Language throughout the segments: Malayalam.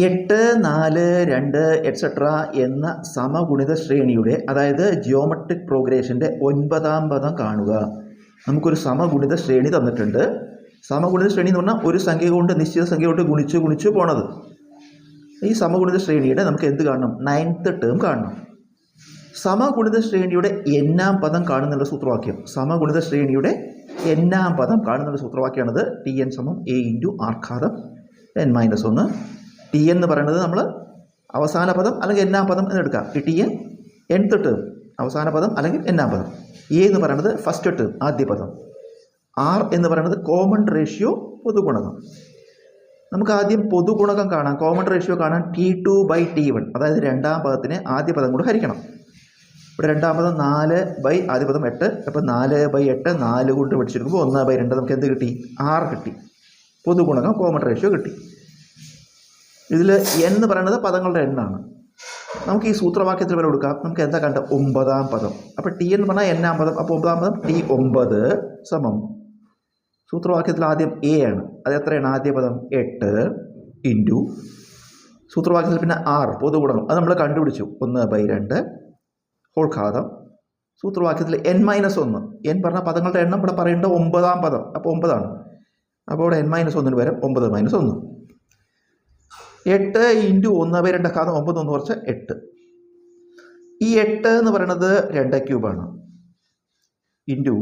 8, 4, 2 എക്സെട്ര എന്ന സമഗുണിത ശ്രേണിയുടെ അതായത് ജിയോമെട്രിക് പ്രോഗ്രഷൻ്റെ 9ാം പദം കാണുക. നമുക്കൊരു സമഗുണിത ശ്രേണി തന്നിട്ടുണ്ട്. സമഗുണിത ശ്രേണി എന്ന് പറഞ്ഞാൽ ഒരു സംഖ്യ കൊണ്ട് നിശ്ചിത സംഖ്യ കൊണ്ട് ഗുണിച്ച് പോണത്. ഈ സമഗുണിത ശ്രേണിയുടെ നമുക്ക് എന്ത് കാണണം? 9th ടേം കാണണം. സമഗുണിത ശ്രേണിയുടെ n-ാം പദം കാണുന്നുള്ള സൂത്രവാക്യം. സമഗുണിത ശ്രേണിയുടെ n-ാം പദം കാണുന്നുള്ള സൂത്രവാക്യമാണത് Tn = a × r ഘാതം n-1. T എന്ന് പറയുന്നത് നമ്മൾ അവസാന പദം അല്ലെങ്കിൽ n-ാം പദം എന്ന് എടുക്കാം. Tn nth ടേം അവസാന പദം അല്ലെങ്കിൽ n-ാം പദം. എ എന്ന് പറയുന്നത് ഫസ്റ്റ് ടേം ആദ്യ പദം. ആർ എന്ന് പറയുന്നത് കോമൺ റേഷ്യോ പൊതുഗുണകം. നമുക്ക് ആദ്യം പൊതുഗുണകം കാണാം, കോമൺ റേഷ്യോ കാണാൻ T2/T1, അതായത് രണ്ടാം പദത്തിന് ആദ്യ പദം കൂടെ ഹരിക്കണം. ഇവിടെ രണ്ടാം പദം 4 ആദ്യ പദം 8. അപ്പോൾ 4/8 4 കൊണ്ട് പഠിച്ചെടുക്കുമ്പോൾ 1/2 നമുക്ക് എന്ത് കിട്ടി? 6 കിട്ടി. പൊതുഗുണകം കോമൺ റേഷ്യോ കിട്ടി. ഇതിൽ എന്ന് പറയുന്നത് പദങ്ങളുടെ എണ്ണാണ്. നമുക്ക് ഈ സൂത്രവാക്യത്തിൽ വരെ കൊടുക്കാം. നമുക്ക് എന്താ കണ്ട? 9ാം പദം. അപ്പോൾ ടി എന്ന് പറഞ്ഞാൽ n-ാം പദം. അപ്പോൾ 9ാം പദം T9 സമം സൂത്രവാക്യത്തിൽ ആദ്യം എ ആണ്. അത് എത്രയാണ്? ആദ്യ പദം 8 ഇൻറ്റു സൂത്രവാക്യത്തിൽ പിന്നെ ആർ പൊതുഗുണകം. അത് നമ്മൾ കണ്ടുപിടിച്ചു 1/2 ഹോൾ ഘാതം സൂത്രവാക്യത്തിൽ n-1. n പറഞ്ഞ പദങ്ങളുടെ എണ്ണം ഇവിടെ പറയേണ്ട 9ാം പദം. അപ്പോൾ 9 ആണ്. അപ്പോൾ ഇവിടെ n-1 വരെ 9 - 1. 8 ഇൻറ്റു 1/2 ഘാതം 9 1 കുറച്ച് 8. ഈ 8 എന്ന് പറയുന്നത് 2³ ഇൻറ്റു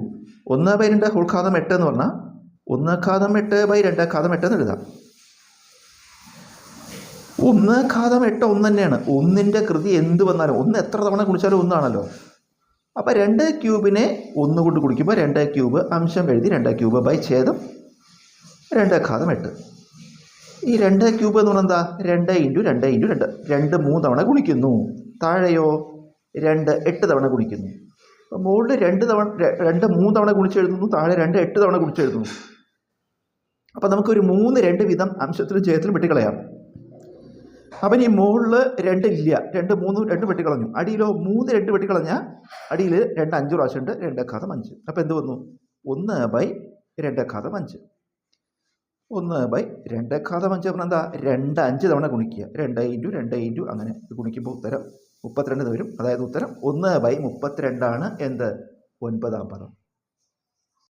1/2 ഹോൾ ഘാതം 8 എന്ന് പറഞ്ഞാൽ 1/8/2 ഘാതം 8 എന്ന് എഴുതാം. 1/8 1 തന്നെയാണ്. 1ൻ്റെ കൃതി എന്ത് വന്നാലും 1 എത്ര തവണ കുടിച്ചാലും 1 ആണല്ലോ. അപ്പോൾ 2³ 1 കൊണ്ട് കുടിക്കുമ്പോൾ 2³ അംശം എഴുതി 2³ ഛേദം 2 ഘാതം 8. ഈ 2³ എന്ന് പറഞ്ഞാൽ എന്താ? 2 ഇൻറ്റു 2 ഇൻറ്റു 2. 2 3 തവണ ഗുണിക്കുന്നു. താഴെയോ 2 8 തവണ ഗുണിക്കുന്നു. അപ്പോൾ മുകളിൽ 2 3 തവണ ഗുണിച്ചെഴുതുന്നു, താഴെ 2 8 തവണ ഗുണിച്ചെഴുതുന്നു. അപ്പോൾ നമുക്കൊരു 3 2 വീതം അംശത്തിലും ഛേദത്തിലും വെട്ടിക്കളയാം. അപ്പം ഈ മുകളിൽ 2 ഇല്ല, 2 3 2 വെട്ടിക്കളഞ്ഞു. അടിയിലോ 3 2 വെട്ടിക്കളഞ്ഞാൽ അടിയിൽ 2 5 പ്രാവശ്യമുണ്ട്, 2 ഘാതം 5. അപ്പോൾ എന്ത് വന്നു? 1/2 ഘാതം 5. 1/2 ഘാതം 5 പറഞ്ഞാൽ എന്താ? 2 5 തവണ ഗുണിക്കുക. 2 ഇൻറ്റു 2 ഇൻറ്റു അങ്ങനെ ഗുണിക്കുമ്പോൾ ഉത്തരം 32 വരും. അതായത് ഉത്തരം 1/32 ആണ്. എന്ത്? 9ാം പദം.